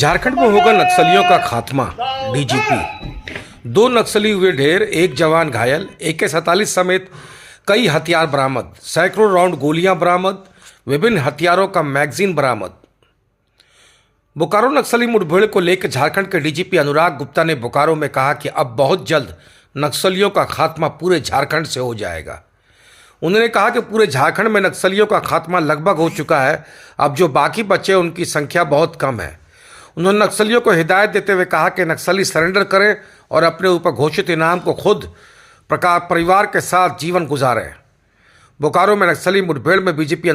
झारखंड में होगा नक्सलियों का खात्मा। डीजीपी। 2 नक्सली हुए ढेर, 1 जवान घायल, AK-47 समेत कई हथियार बरामद, सैकड़ों राउंड गोलियां बरामद, विभिन्न हथियारों का मैगजीन बरामद। बोकारो नक्सली मुठभेड़ को लेकर झारखंड के डीजीपी अनुराग गुप्ता ने बोकारो में कहा कि अब बहुत जल्द नक्सलियों का खात्मा पूरे झारखंड से हो जाएगा। उन्होंने कहा कि पूरे झारखंड में नक्सलियों का खात्मा लगभग हो चुका है, अब जो बाकी बचे उनकी संख्या बहुत कम है। उन्होंने नक्सलियों को हिदायत देते हुए कहा कि नक्सली सरेंडर करें और अपने ऊपर घोषित इनाम को खुद परिवार के साथ जीवन गुजारें। बोकारो में नक्सली मुठभेड़ में डीजीपी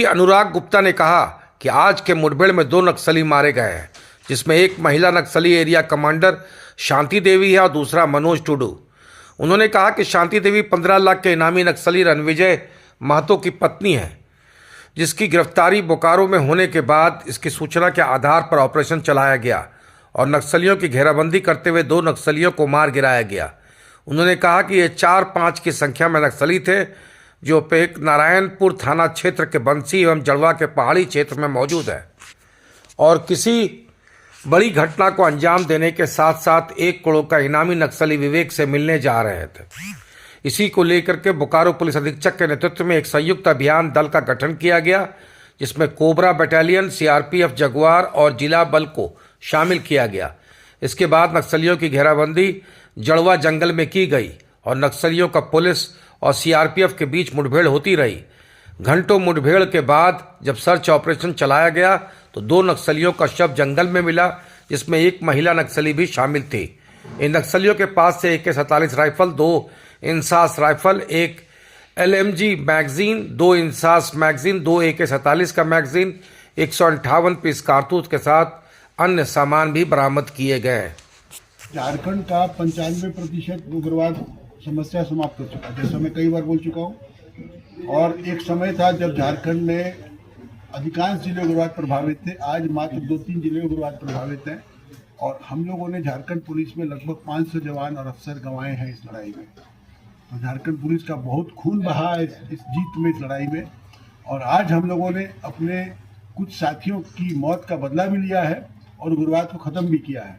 अनुराग गुप्ता ने कहा कि आज के मुठभेड़ में 2 नक्सली मारे गए हैं, जिसमें एक महिला नक्सली एरिया कमांडर शांति देवी है और दूसरा मनोज टुडू। उन्होंने कहा कि शांति देवी 15 लाख के इनामी नक्सली रणविजय महतो की पत्नी है, जिसकी गिरफ्तारी बोकारो में होने के बाद इसकी सूचना के आधार पर ऑपरेशन चलाया गया और नक्सलियों की घेराबंदी करते हुए 2 नक्सलियों को मार गिराया गया। उन्होंने कहा कि ये 4-5 की संख्या में नक्सली थे जो पेक नारायणपुर थाना क्षेत्र के बंसी एवं जड़वा के पहाड़ी क्षेत्र में मौजूद है और किसी बड़ी घटना को अंजाम देने के साथ साथ 1 करोड़ का इनामी नक्सली विवेक से मिलने जा रहे थे। इसी को लेकर के बोकारो पुलिस अधीक्षक के नेतृत्व में एक संयुक्त अभियान दल का गठन किया गया, जिसमें कोबरा बटालियन, CRPF जगुआर और जिला बल को शामिल किया गया। इसके बाद नक्सलियों की घेराबंदी जड़वा जंगल में की गई और नक्सलियों का पुलिस और CRPF के बीच मुठभेड़ होती रही। घंटों मुठभेड़ के बाद जब सर्च ऑपरेशन चलाया गया तो 2 नक्सलियों का शव जंगल में मिला, जिसमें एक महिला नक्सली भी शामिल थी। इन नक्सलियों के पास से AK-47 rifle, 2 INSAS rifle, 1 LMG magazine, 2 INSAS magazine, 2 AK-47 का मैगजीन, 158 पीस कारतूस के साथ अन्य सामान भी बरामद किए गए। झारखंड का 95% उग्रवाद समस्या समाप्त हो चुका है, जैसा मैं कई बार बोल चुका हूँ। और एक समय था जब झारखंड में अधिकांश जिले उग्रवाद प्रभावित थे, आज मात्र 2-3 जिले उग्रवाद प्रभावित हैं। और हम लोगों ने झारखंड पुलिस में लगभग 500 जवान और अफसर गंवाए हैं इस लड़ाई में। तो झारखंड पुलिस का बहुत खून बहा है इस जीत में, इस लड़ाई में। और आज हम लोगों ने अपने कुछ साथियों की मौत का बदला भी लिया है और उग्रवाद को ख़त्म भी किया है।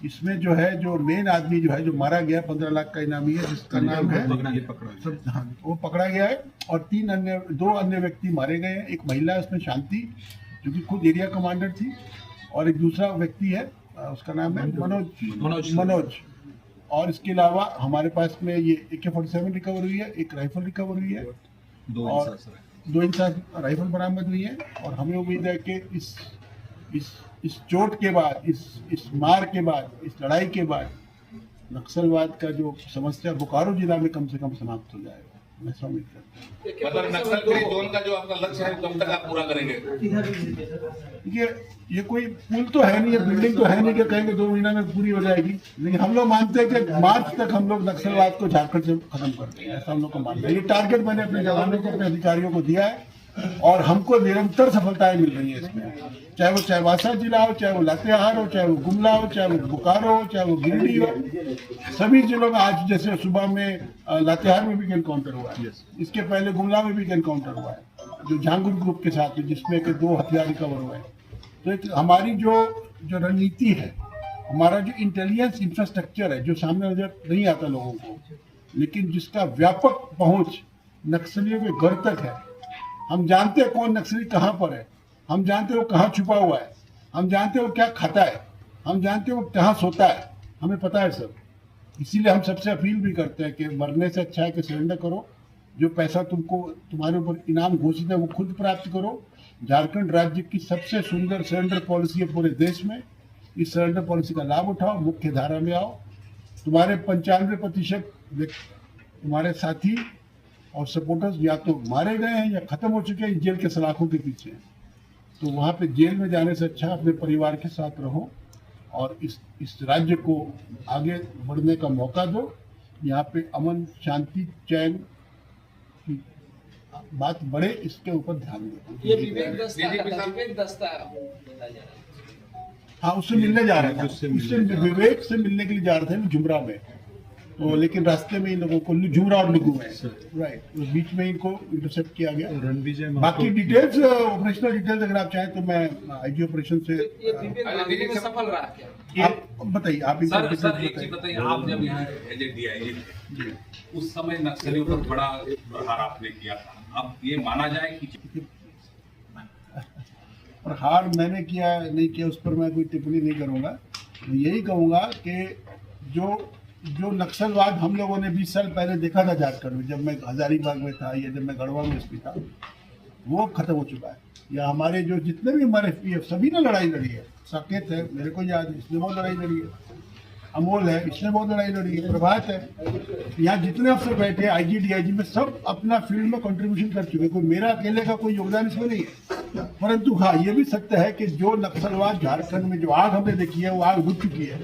इसमें जो है, जो मेन आदमी जो है, जो मारा गया 15 लाख का इनामी है, जिसका नाम है वो पकड़ा गया है। और 2 अन्य व्यक्ति मारे गए हैं। एक महिला है उसमें शांति, जो कि खुद एरिया कमांडर थी, और एक दूसरा व्यक्ति है, उसका नाम है मनोज। और इसके अलावा हमारे पास में ये AK-47 रिकवर हुई है, 1 राइफल रिकवर हुई है और 2 इंसास राइफल बरामद हुई है। और हमें उम्मीद है कि इस चोट के बाद, इस मार के बाद, इस लड़ाई के बाद नक्सलवाद का जो समस्या बोकारो जिला में कम से कम समाप्त हो जाएगा। मैं उम्मीद करता हूँ। मतलब नक्सल फ्री जोन का जो आपका लक्ष्य है कब तक आप पूरा करेंगे? ये कोई पुल तो है नहीं, ये बिल्डिंग तो है नहीं कि कहेंगे 2 महीना में पूरी हो जाएगी। लेकिन हम लोग मानते हैं कि मार्च तक हम लोग नक्सलवाद को झारखंड से खत्म कर देंगे, ऐसा हम लोग को मानते हैं। ये टारगेट मैंने अपने जवानों को, अपने अधिकारियों को दिया है और हमको निरंतर सफलताएं मिल रही है इसमें। चाहे वो चाईबासा जिला हो, चाहे वो लातेहार हो, चाहे वो गुमला हो, चाहे वो बोकारो हो, चाहे वो गिरिडीह हो, सभी जिलों में आज जैसे सुबह में लातेहार में भी एनकाउंटर हुआ है, इसके पहले गुमला में भी एनकाउंटर हुआ है जो झांगुर ग्रुप के साथ है, जिसमें के 2 हथियार रिकवर हुए हैं। तो हमारी जो रणनीति है, हमारा जो इंटेलिजेंस इंफ्रास्ट्रक्चर है, जो सामने नजर नहीं आता लोगों को, लेकिन जिसका व्यापक पहुंच नक्सलियों के घर तक है। हम जानते हैं कौन नक्सली कहाँ पर है, हम जानते हैं वो कहाँ छुपा हुआ है, हम जानते हैं वो क्या खाता है, हम जानते हैं वो कहाँ सोता है, हमें पता है सब। इसीलिए हम सबसे अपील भी करते हैं कि मरने से अच्छा है कि सरेंडर करो। जो पैसा तुम्हारे ऊपर इनाम घोषित है वो खुद प्राप्त करो। झारखंड राज्य की सबसे सुंदर सरेंडर पॉलिसी है पूरे देश में। इस सरेंडर पॉलिसी का लाभ उठाओ, मुख्य धारा में आओ। तुम्हारे 95% तुम्हारे साथी और सपोर्टर्स या तो मारे गए हैं या खत्म हो चुके हैं जेल के सलाखों के पीछे। तो वहाँ पे जेल में जाने से अच्छा अपने परिवार के साथ रहो और इस राज्य को आगे बढ़ने का मौका दो। यहाँ पे अमन, शांति, चैन की बात बढ़े, इसके ऊपर ध्यान दो। ये विवेक दस्ता हाँ, उससे मिलने जा रहे थे, उससे विवेक से मिलने के लिए जा रहे थे झुमरा में। वो लेकिन रास्ते में इन लोगों को झुमरा और लुगू में राइट उस बीच में इनको इंटरसेप्ट किया गया। बाकी डिटेल्स ऑपरेशनल डिटेल्स अगर आप चाहें तो मैं आईजी ऑपरेशन से ये दिव्य में सफल रहा क्या? आप बताइए। आप इनको सर details सर एक चीज बताइए। बताइए, आप जब यहाँ एज ए डीआईजी थे उस समय नक्सलियों पर बड़ा प्रहार आपने किया था, अब ये माना जाए कि और हार मैंने किया नहीं किया उस पर मैं कोई टिप्पणी नहीं करूंगा। मैं यही कहूंगा कि जो नक्सलवाद हम लोगों ने 20 साल पहले देखा था झारखंड में, जब मैं हजारीबाग में था या जब मैं गढ़वा में एसपी था, वो खत्म हो चुका है। या हमारे जो जितने भी हमारे एसपीएफ सभी ने लड़ाई लड़ी है। साकेत है, मेरे को याद है, इसने बहुत लड़ाई लड़ी है। अमोल है, इसने बहुत लड़ाई लड़ी है। प्रभात है, यहाँ जितने अफसर बैठे आईजी डीआईजी में सब अपना फील्ड में कंट्रीब्यूशन कर चुके। कोई मेरा अकेले का कोई योगदान इसमें नहीं है। परंतु हाँ, ये भी सत्य है कि जो नक्सलवाद झारखंड में जो आग हमने देखी है वो आग बुझ चुकी है,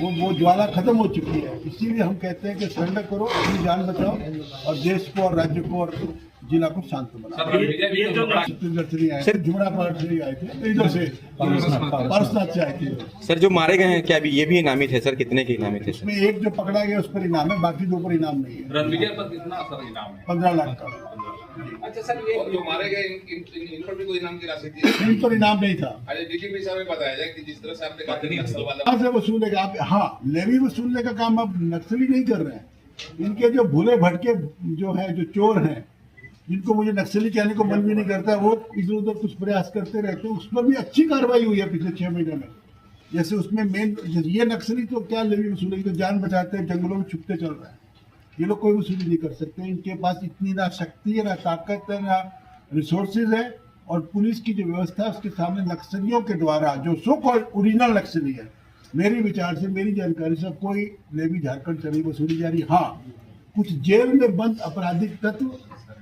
वो ज्वाला खत्म हो चुकी है। इसीलिए हम कहते हैं कि सरेंडर करो, अपनी जान बचाओ और देश को और राज्य को और जिला को शांत बनाओ। सर रणविजय भी तो बड़ा छत्तीसगढ़ से नहीं आए थे, जुमड़ा पार्ट से ही आए थे, इधर से पारसनाथ से आए थे। सर जो मारे गए हैं क्या अभी ये भी इनामी थे सर? कितने के इनामी थे सर? इसमें एक जो पकड़ा गया उस पर इनाम है, बाकी दो पर इनाम नहीं है। रणविजय पर कितना सर इनाम है? 15 लाख का। अच्छा सर, ये और जो मारे गए इन पर भी कोई इनाम की राशि थी? इन पर इनाम नहीं था। अरे डीजीपी साहब ने बताया जाए कि जिस तरह से आपने कहा कि नक्सल वाला कहाँ से वसूलेगा आप? हाँ, लेवी वसूलने का काम अब नक्सली नहीं कर रहे हैं। इनके जो भूले भटके जो है, जो चोर हैं, जिनको मुझे नक्सली कहने को मन भी नहीं करता, वो इधर उधर कुछ प्रयास करते रहते हैं। उस पर भी अच्छी कार्रवाई हुई है पिछले 6 महीने में। जैसे उसमें मेन ये नक्सली तो क्या लेवी वसूलेगी, तो जान बचाते हैं, जंगलों में छुपते चल रहे हैं। ये लोग कोई वसूली नहीं कर सकते। इनके पास इतनी ना शक्ति है, ना ताकत है, ना रिसोर्सेज है। और पुलिस की जो व्यवस्था है उसके सामने नक्सलियों के द्वारा, जो सो कॉल्ड ओरिजिनल नक्सली है, मेरे विचार से, मेरी जानकारी से कोई लेवी झारखंड से नहीं वसूली जा रही। हाँ, कुछ जेल में बंद आपराधिक तत्व,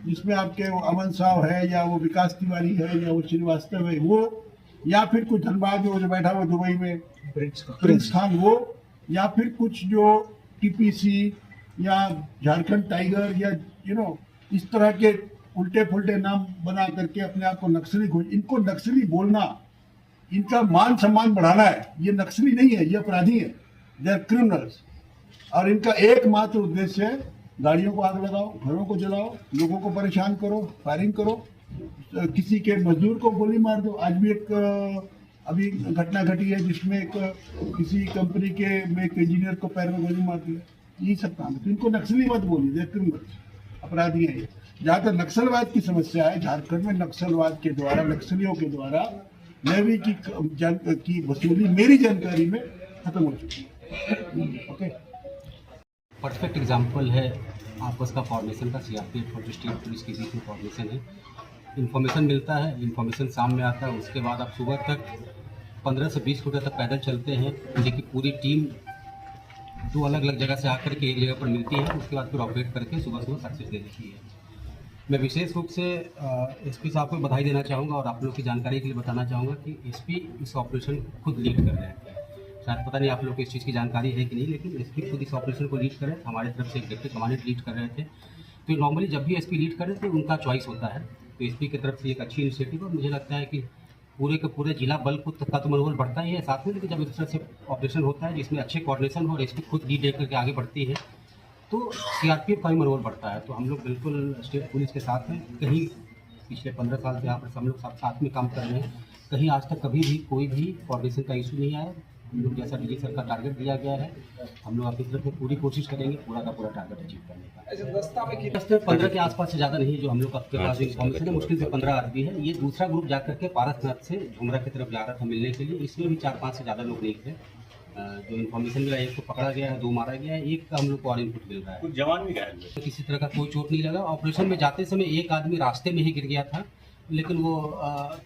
जिसमें आपके वो अमन साव है, या वो विकास तिवारी है, या वो श्रीवास्तव है, वो, या फिर कुछ धनबाद जो बैठा हुआ दुबई में प्रिंस खान, वो, या फिर कुछ जो टीपीसी या झारखंड टाइगर या इस तरह के उल्टे फुल्टे नाम बना करके अपने आप को नक्सली इनको नक्सली बोलना, इनका मान सम्मान बढ़ाना है। ये नक्सली नहीं है, ये अपराधी है, दे आर क्रिमिनल्स। और इनका एकमात्र उद्देश्य है गाड़ियों को आग लगाओ, घरों को जलाओ, लोगों को परेशान करो, फायरिंग करो, किसी के मजदूर को गोली मार दो। आज भी एक अभी घटना घटी है जिसमें एक किसी कंपनी के में एक इंजीनियर को पैर में गोली मार दिया। ये सब काम है। तो इनको नक्सली मत बोलिए, दे क्रिमिनल्स, अपराधी है ये। जहाँ तक नक्सलवाद की समस्या है, झारखंड में नक्सलवाद के द्वारा, नक्सलियों के द्वारा लेवी की वसूली मेरी जानकारी में खत्म हो चुकी है। ओके, परफेक्ट एग्जाम्पल है आपस का फॉर्मेशन का। सीआरपीएफ और स्टेट पुलिस के बीच में फॉर्मेशन है। इन्फॉर्मेशन मिलता है, इन्फॉर्मेशन सामने आता है, उसके बाद आप सुबह तक 15 से 20 किलोमीटर तक पैदल चलते हैं, लेकिन पूरी टीम 2 अलग अलग जगह से आकर के एक जगह पर मिलती है। उसके बाद फिर ऑपरेट करके सुबह सुबह सक्सेस दे देती है। मैं विशेष रूप से एसपी साहब को बधाई देना चाहूँगा और आप लोग की जानकारी के लिए बताना चाहूँगा कि एसपी इस ऑपरेशन को खुद लीड कर रहे हैं। शायद पता नहीं आप लोग को इस चीज़ की जानकारी है कि नहीं, लेकिन एसपी खुद इस ऑपरेशन को लीड कर रहे थे। हमारी तरफ से एक डिप्टी कमांडेंट लीड कर रहे थे। तो नॉर्मली जब भी एसपी लीड कर रहे थे उनका चॉइस होता है। तो एसपी की तरफ से एक अच्छी इनिशिएटिव और मुझे लगता है कि पूरे के पूरे जिला बल का तो मनोबल बढ़ता ही है साथ में। लेकिन जब इस तरह से ऑपरेशन होता है जिसमें अच्छे कोऑर्डिनेशन हो और एसपी खुद लीड लेकर के आगे बढ़ती है, तो सीआरपीएफ का भी मनोबल बढ़ता है। तो हम लोग बिल्कुल स्टेट पुलिस के साथ हैं। कहीं पिछले 15 साल से यहाँ पर हम लोग सब साथ में काम कर रहे हैं। कहीं आज तक कभी भी कोई भी कोऑर्डिनेशन का इशू नहीं आया। हम लोग जैसा डीजी सर का टारगेट दिया गया है, हम लोग अपनी तरफ से पूरी कोशिश करेंगे पूरा का पूरा टारगेट अचीव करने का। ऐसे दस्ता में कितने? दस्ते 15 के आसपास से ज़्यादा नहीं है जो हम लोग आपके पास इन्फॉर्मेशन है। मुश्किल से 15 आदमी है। ये दूसरा ग्रुप जाकर के पारसनाथ से झुमरा की तरफ जा रहा था मिलने के लिए। इसमें भी 4-5 से ज़्यादा लोग नहीं थे। जो इन्फॉर्मेशन मिला, एक को पकड़ा गया है, 2 मारा गया है, एक का हम लोग को और इनपुट मिल रहा है। कुछ जवान भी घायल हुए। किसी तरह का कोई चोट नहीं लगा। ऑपरेशन में जाते समय एक आदमी रास्ते में ही गिर गया था, लेकिन वो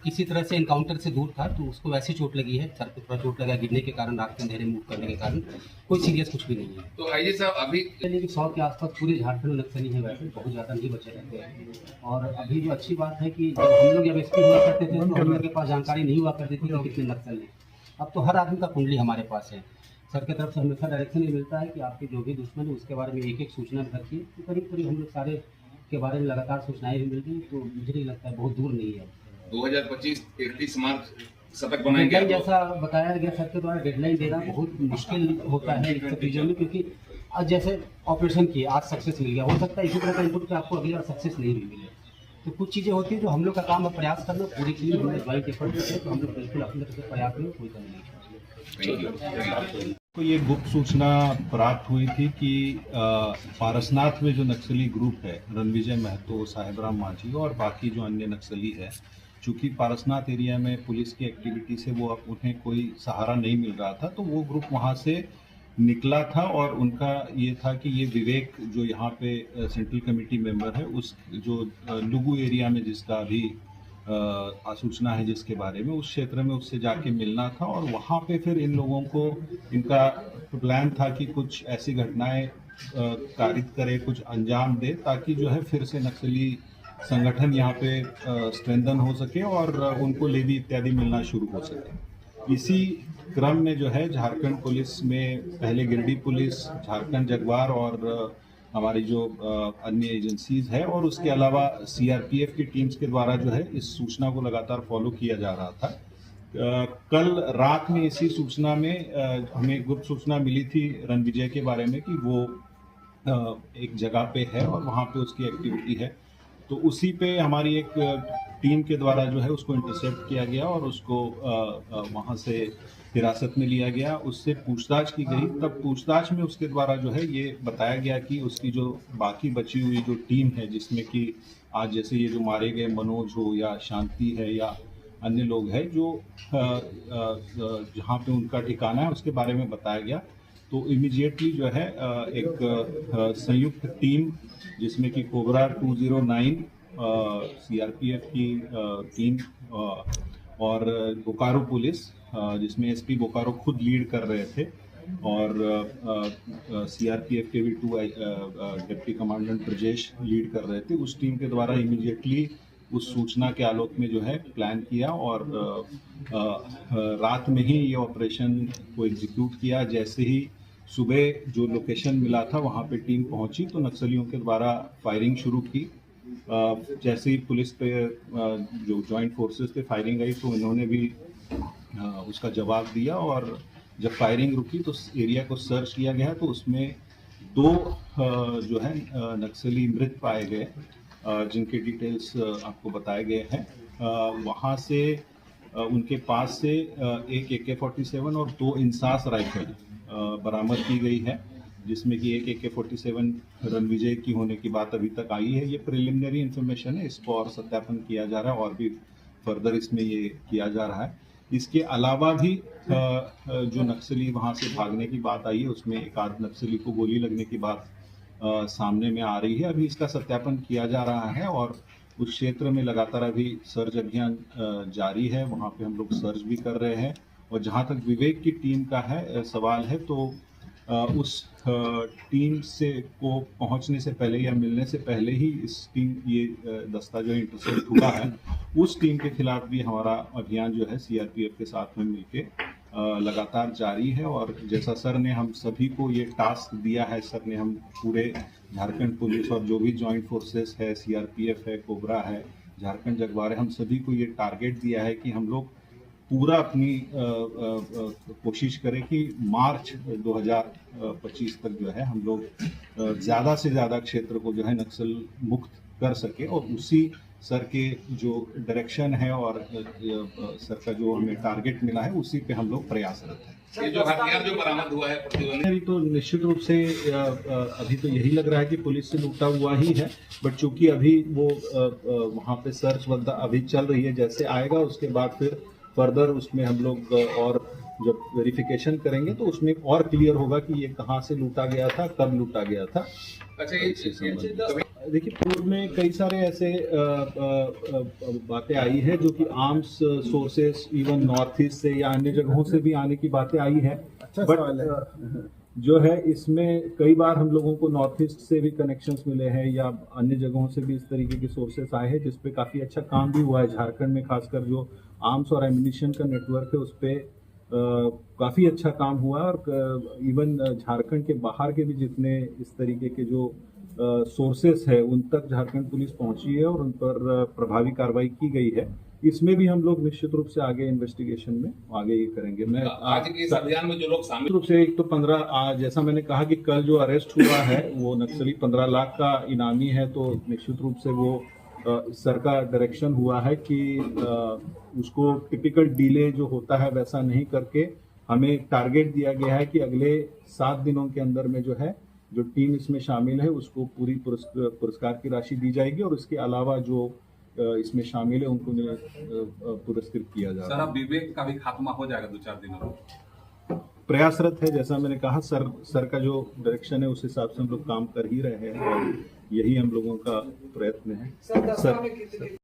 किसी तरह से एनकाउंटर से दूर था, तो उसको वैसे चोट लगी है, सर पे थोड़ा चोट लगा गिरने के कारण, रात के अंधेरे मूव करने के कारण। कोई सीरियस कुछ भी नहीं है। तो आइए साहब, अभी लेकिन 100 के आसपास पूरे झारखंड में नक्सली है, वैसे बहुत ज़्यादा नहीं बचे रहते हैं। और अभी जो अच्छी बात है कि जब हम लोग जब एसपी हुआ करते थे तो हम लोग के पास जानकारी नहीं हुआ करती थी कि कितने नक्सल हैं। अब तो हर आदमी का कुंडली हमारे पास है। सर की तरफ से हमेशा डायरेक्शन ये मिलता है कि आपके जो भी दुश्मन है उसके बारे में एक सूचना रखिए। तो करीब करीब हम लोग सारे के बारे में लगातार सूचनाएं भी मिल रही, तो मुझे नहीं लगता है बहुत दूर नहीं है। 2025 31 मार्च शतक बनाएंगे। डेडलाइन जैसा बताया गया सर के द्वारा, डेडलाइन देना बहुत मुश्किल होता है इन सब चीज़ों में, क्योंकि आज जैसे ऑपरेशन किए, आज सक्सेस मिल गया, हो सकता है इसी तरह का इनपुट कि आपको अगली बार सक्सेस नहीं भी मिले। तो कुछ चीज़ें होती हैं जो हम लोग का काम है प्रयास करना, पूरी चीज़ हमने ज्वाइंट एफर्ट करते हैं, तो हम लोग बिल्कुल अपनी तरफ से प्रयास में कोई कमी नहीं छोड़ेंगे। को ये गुप्त सूचना प्राप्त हुई थी कि पारसनाथ में जो नक्सली ग्रुप है, रणविजय महतो, साहेबराम माझी और बाकी जो अन्य नक्सली है, चूंकि पारसनाथ एरिया में पुलिस की एक्टिविटी से वो उन्हें कोई सहारा नहीं मिल रहा था, तो वो ग्रुप वहाँ से निकला था और उनका ये था कि ये विवेक जो यहाँ पे सेंट्रल कमेटी मेंबर है, उस जो लुगु एरिया में जिसका अभी सूचना है जिसके बारे में, उस क्षेत्र में उससे जाके मिलना था और वहाँ पे फिर इन लोगों को इनका प्लान था कि कुछ ऐसी घटनाएं कारित करे, कुछ अंजाम दे, ताकि जो है फिर से नक्सली संगठन यहाँ पे स्ट्रेंथन हो सके और उनको लेवी इत्यादि मिलना शुरू हो सके। इसी क्रम में जो है झारखंड पुलिस में पहले गिरिडीह पुलिस, झारखंड जगवार और हमारी जो अन्य एजेंसीज है और उसके अलावा सीआरपीएफ की टीम्स के द्वारा जो है इस सूचना को लगातार फॉलो किया जा रहा था। कल रात में इसी सूचना में हमें गुप्त सूचना मिली थी रणविजय के बारे में कि वो एक जगह पे है और वहाँ पे उसकी एक्टिविटी है, तो उसी पे हमारी एक टीम के द्वारा जो है उसको इंटरसेप्ट किया गया और उसको वहाँ से हिरासत में लिया गया, उससे पूछताछ की गई। तब पूछताछ में उसके द्वारा जो है ये बताया गया कि उसकी जो बाकी बची हुई जो टीम है, जिसमें कि आज जैसे ये जो मारे गए मनोज हो या शांति है या अन्य लोग हैं जो जहाँ पे उनका ठिकाना है उसके बारे में बताया गया, तो इमीडिएटली जो है एक संयुक्त टीम जिसमें कि कोबरा 209 सीआरपीएफ की टीम और बोकारो पुलिस जिसमें एसपी बोकारो खुद लीड कर रहे थे और सीआरपीएफ के भी 2 डिप्टी कमांडेंट ब्रजेश लीड कर रहे थे, उस टीम के द्वारा इमीडिएटली उस सूचना के आलोक में जो है प्लान किया और रात में ही ये ऑपरेशन को एग्जीक्यूट किया। जैसे ही सुबह जो लोकेशन मिला था वहाँ पे टीम पहुँची तो नक्सलियों के द्वारा फायरिंग शुरू की। जैसे ही पुलिस पे जो जॉइंट फोर्सेस पे फायरिंग आई तो इन्होंने भी उसका जवाब दिया और जब फायरिंग रुकी तो एरिया को सर्च किया गया तो उसमें 2 जो है नक्सली मृत पाए गए, जिनके डिटेल्स आपको बताए गए हैं। वहाँ से उनके पास से एक AK-47 और 2 इंसास राइफल बरामद की गई है, जिसमें कि एक AK-47 रणविजय की होने की बात अभी तक आई है। ये प्रिलिमिनरी इन्फॉर्मेशन है, इसको और सत्यापन किया जा रहा है और भी फर्दर इसमें ये किया जा रहा है। इसके अलावा भी जो नक्सली वहाँ से भागने की बात आई है उसमें एक आध नक्सली को गोली लगने की बात सामने में आ रही है। अभी इसका सत्यापन किया जा रहा है और उस क्षेत्र में लगातार अभी सर्च अभियान जारी है, वहाँ पे हम लोग सर्च भी कर रहे हैं। और जहाँ तक विवेक की टीम का है सवाल है तो उस टीम से को पहुंचने से पहले या मिलने से पहले ही इस टीम ये दस्ता जो इंटरसेप्ट हुआ है उस टीम के खिलाफ भी हमारा अभियान जो है सीआरपीएफ के साथ में मिलके लगातार जारी है। और जैसा सर ने हम सभी को ये टास्क दिया है, सर ने हम पूरे झारखंड पुलिस और जो भी जॉइंट फोर्सेस है, सीआरपीएफ है, कोबरा है, झारखंड जगवार है, हम सभी को ये टारगेट दिया है कि हम लोग पूरा अपनी कोशिश करें कि मार्च 2025 तक जो है हम लोग ज़्यादा से ज़्यादा क्षेत्र को जो है नक्सल मुक्त कर सके और उसी सर के जो डायरेक्शन है और सर का जो हमें टारगेट मिला है उसी पे हम लोग प्रयासरत हैं। ये जो हथियार जो बरामद हुआ है प्रतिबंधित अभी तो निश्चित रूप से अभी तो यही लग रहा है कि पुलिस से लूटा हुआ ही है, बट चूंकि अभी वो वहाँ पे सर्च अभी चल रही है, जैसे आएगा उसके बाद फिर फर्दर उसमें हम लोग और जब वेरिफिकेशन करेंगे तो उसमें और क्लियर होगा कि ये कहाँ से लूटा गया था, कब लूटा गया था। अच्छा ये देखिए पूर्व में कई सारे ऐसे बातें आई है जो कि arms sources even north east से या अन्य जगहों से भी आने की बातें आई है। बट जो है इसमें कई बार हम लोगों को नॉर्थ ईस्ट से भी कनेक्शंस मिले हैं या अन्य जगहों से भी इस तरीके के सोर्सेस आए हैं जिसपे काफ़ी अच्छा काम भी हुआ है। झारखंड में खासकर जो आर्म्स और एम्यूनिशन का नेटवर्क है उस पर काफ़ी अच्छा काम हुआ और इवन झारखंड के बाहर के भी जितने इस तरीके के जो सोर्सेस है उन तक झारखंड पुलिस पहुंची है और उन पर प्रभावी कार्रवाई की गई है। इसमें भी हम लोग निश्चित रूप से आगे इन्वेस्टिगेशन में आगे ये करेंगे। मैं आज के इस अभियान में जो लोग शामिल निश्चित रूप से एक तो 15 जैसा मैंने कहा कि कल जो अरेस्ट हुआ है वो नक्सली 15 लाख का इनामी है, तो निश्चित रूप से वो सर का डायरेक्शन हुआ है कि उसको टिपिकल डिले जो होता है वैसा नहीं करके हमें टारगेट दिया गया है कि अगले 7 दिनों के अंदर में जो है जो टीम इसमें शामिल है उसको पूरी पुरस्कार की राशि दी जाएगी और इसके अलावा जो इसमें शामिल है उनको पुरस्कृत किया सर जाएगा। अब विवेक का भी खात्मा हो जाएगा 2-4 दिनों में। प्रयासरत है, जैसा मैंने कहा सर का जो डायरेक्शन है उस हिसाब से हम लोग काम कर ही रहे हैं और यही हम लोगों का प्रयत्न है। सर, दसवां सर में कितनी